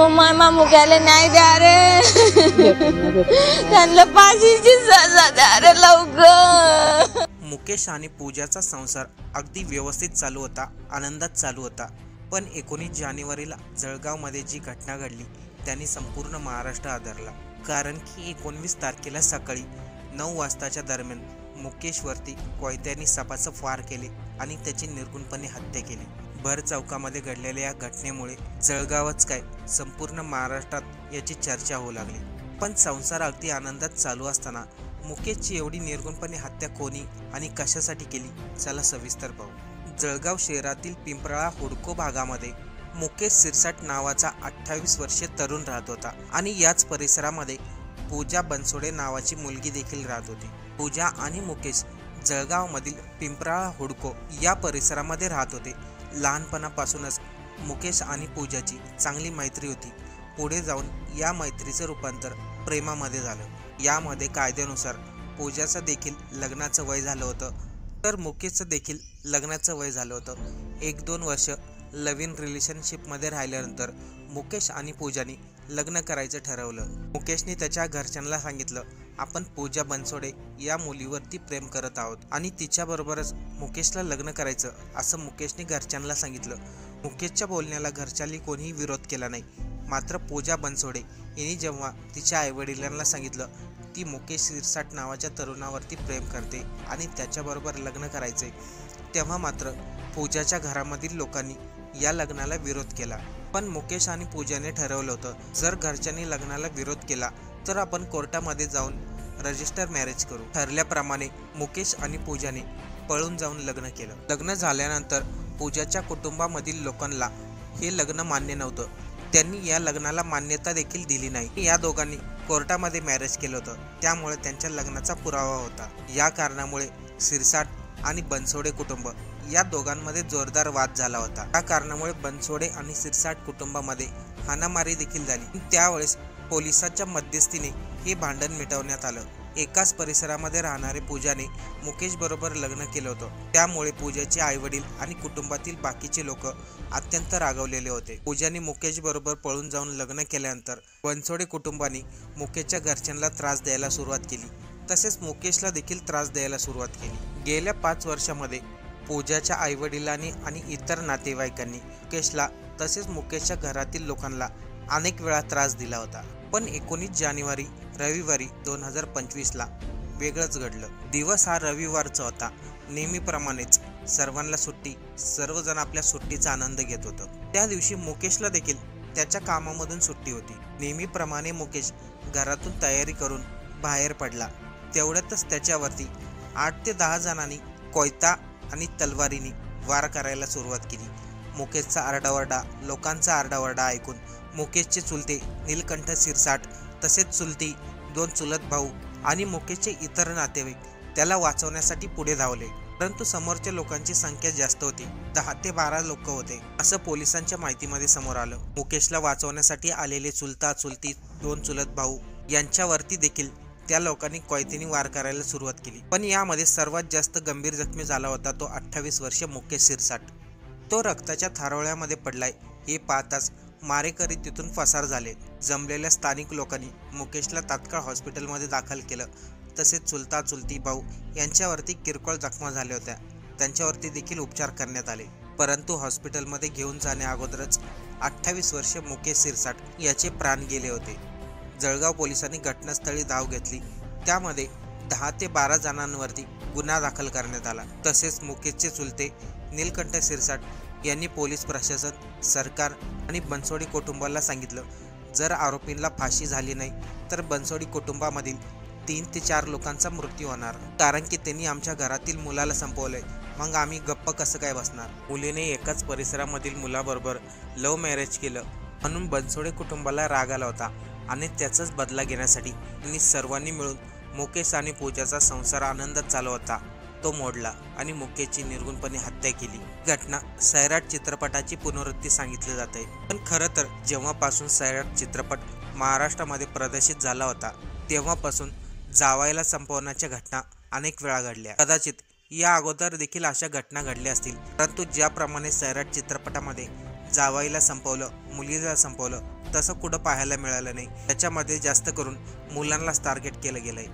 मामा मुक्याला न्याय द्या रे, त्यांना फाशीची सजा द्या रे लवकर। मुकेश आणि पूजाचा संसार अगदी व्यवस्थित चालू होता, आनंदात चालू होता। पण 19 जानेवारीला जळगावमध्ये जी घटना घडली त्यांनी संपूर्ण महाराष्ट्र आदरला। कारण की 19 तारखेला सकाळी 9 वाजताच्या दरम्यान मुकेशवरती कोयत्याने सपाचं फार केले आणि त्याची निर्गुणपणे हत्या केली। भर चौकामध्ये घडलेल्या या घटनेमुळे जळगावच काय संपूर्ण महाराष्ट्रात याची चर्चा होऊ लागली। पण संसार अगदी आनंदात चालू असताना मुकेशची एवढी निर्गुणपणे हत्या कोणी आणि कशासाठी केली, चला सविस्तर पाहू। जळगाव शहरातील पिंपळा हुडको भागामध्ये मुकेश सिरसाट नावाचा 28 वर्षीय तरुण राहत होता आणि याच परिसरामध्ये पूजा बनसोडे नावाची मुलगी देखील राहत होती। पूजा आणि मुकेश जळगावमधील पिंपळा हुडको या परिसरामध्ये राहत होते। लहानपणापासूनच मुकेश आणि पूजाची चांगली मैत्री होती। पुढे जाऊन या मैत्रीचं रूपांतर प्रेमामध्ये झालं। यामध्ये कायद्यानुसार पूजाचं देखील लग्नाचं वय झालं होतं, तर मुकेशचं देखील लग्नाचं वय झालं होतं। 1-2 वर्ष लिव्ह इन रिलेशनशिपमध्ये राहिल्यानंतर मुकेश आणि पूजाने लग्न करायचं ठरवलं। मुकेशने त्याच्या घरच्यांना सांगितलं, आपण पूजा बनसोडे या मुलीवरती प्रेम करत आहोत आणि तिच्याबरोबरच मुकेशला लग्न करायचं असं मुकेशने घरच्यांना सांगितलं। मुकेशच्या बोलण्याला घरच्यांनी कोणीही विरोध केला नाही। मात्र पूजा बनसोडे यांनी जेव्हा तिच्या आईवडिलांना सांगितलं ती मुकेश सिरसाट नावाच्या तरुणावरती प्रेम करते आणि त्याच्याबरोबर लग्न करायचे, तेव्हा मात्र पूजाच्या घरामधील लोकांनी या लग्नाला विरोध केला। पण मुकेश आणि पूजाने ठरवलं होतं, जर घरच्यांनी लग्नाला विरोध केला तर आपण कोर्टामध्ये जाऊन रजिस्टर मॅरेज करू। ठरल्याप्रमाणे मुकेश आणि पूजाने पळून जाऊन लग्न केलं। लग्न झाल्यानंतर पूजाच्या कुटुंबामधील लोकांना हे लग्न मान्य नव्हतं, त्यांनी या लग्नाला मान्यता देखील दिली नाही। या दोघांनी कोर्टामध्ये मॅरेज केलं होतं, त्यामुळे त्यांच्या लग्नाचा पुरावा होता। या कारणामुळे सिरसाट आणि बनसोडे कुटुंब या दोघांमध्ये जोरदार वाद झाला होता। या कारणामुळे बनसोडे आणि सिरसाट कुटुंबामध्ये हाणामारी देखील झाली। त्यावेळेस पोलिसांच्या मध्यस्थीने हे भांडण मिटवण्यात आलं। एकाच परिसरामध्ये राहणारे पूजाने मुकेश बरोबर लग्न केलं होतं, त्यामुळे पूजाचे आईवडील आणि कुटुंबातील बाकीचे लोक अत्यंत रागवलेले होते। पूजाने मुकेश बरोबर पळून जाऊन लग्न केल्यानंतर बनसोडे कुटुंबाने मुकेशच्या घरच्यांना त्रास द्यायला सुरुवात केली, तसेच मुकेशला देखील त्रास द्यायला सुरुवात केली। गेल्या 5 वर्षामध्ये पूजाच्या आईवडिलांनी आणि इतर नातेवाईकांनी मुकेशला तसेच मुकेशच्या घरातील लोकांना अनेक वेळा त्रास दिला होता। पण 19 जानेवारी रविवारी 2025ला वेगळंच घडलं। दिवस हा रविवारचा होता। नेहमीप्रमाणेच सर्वांना सुट्टी, सर्वजण आपल्या सुट्टीचा आनंद घेत होतं। त्या दिवशी मुकेशला देखील त्याच्या कामामधून सुट्टी होती। नेहमीप्रमाणे मुकेश घरातून तयारी करून बाहेर पडला, तेवढ्यातच त्याच्यावरती 8 ते 10 जणांनी कोयता आणि तलवारीने वार करायला सुरुवात केली। मुकेशचा आरडाओरडा, लोकांचा आरडाओरडा ऐकून मुकेशचे चुलते नीलकंठ सिरसाट तसेच चुलती 2 चुलत भाऊ आणि मुकेशचे इतर नातेवाईक त्याला वाचवण्यासाठी पुढे धावले, परंतु समोरच्या लोकांची संख्या जास्त होती, 10 ते 12 लोक होते असं पोलिसांच्या माहितीमध्ये समोर आलं। मुकेशला वाचवण्यासाठी आलेले चुलता चुलती 2 चुलत भाऊ यांच्यावरती देखील त्या लोकांनी कोयत्याने वार करायला सुरुवात केली। पण यामध्ये सर्वात जास्त गंभीर जखमी झाला होता तो 28 वर्षीय मुकेश सिरसाट। तो रक्ताच्या थारोळ्यामध्ये पडलाय हे पाहताच मारेकरी तिथून फसार झाले। जमलेल्या स्थानिक लोकांनी मुकेशला तात्काळ हॉस्पिटलमध्ये दाखल केलं, तसेच चुलता चुलती भाऊ यांच्यावरती किरकोळ जखमा झाल्या होत्या, त्यांच्यावरती देखील उपचार करण्यात आले। परंतु हॉस्पिटलमध्ये घेऊन जाण्या अगोदरच 28 वर्षीय मुकेश सिरसाट याचे प्राण गेले होते। जळगाव पोलिसांनी घटनास्थळी धाव घेतली, त्यामध्ये 10 ते 12 जणांवरती गुन्हा दाखल करण्यात आला। तसेच मुकेशचे चुलते नीलकंठ सिरसाट यांनी पोलीस प्रशासन, सरकार आणि बनसोडे कुटुंबाला सांगितलं, जर आरोपींना फाशी झाली नाही तर बनसोडे कुटुंबामधील 3 ते 4 लोकांचा मृत्यू होणार, कारण की त्यांनी आमच्या घरातील मुलाला संपवलंय, मग आम्ही गप्प कसं काय बसणार। मुलीने एकाच परिसरामधील मुलाबरोबर लव्ह मॅरेज केलं म्हणून बनसोडे कुटुंबाला राग आला होता आणि त्याचाच बदला घेण्यासाठी त्यांनी सर्वांनी मिळून मुकेश आणि पूजाचा संसार आनंदात चालू होता तो मोडला आणि मुकेशची निर्गुणपणे हत्या केली। घटना सैराट चित्रपटाची पुनरावृत्ती सांगितली जाते, पण खरं तर जेव्हापासून सैराट चित्रपट महाराष्ट्रामध्ये प्रदर्शित झाला होता तेव्हापासून जावायला संपवण्याच्या घटना अनेक वेळा घडल्या। कदाचित या अगोदर देखील अशा घटना घडल्या असतील, परंतु ज्याप्रमाणे सैराट चित्रपटामध्ये जावाईला संपवलं, मुलीला संपवलं, तसं कुठं पाहायला मिळालं नाही. त्याच्यामध्ये जास्त करून मुलांनाच टार्गेट केलं गेलंय.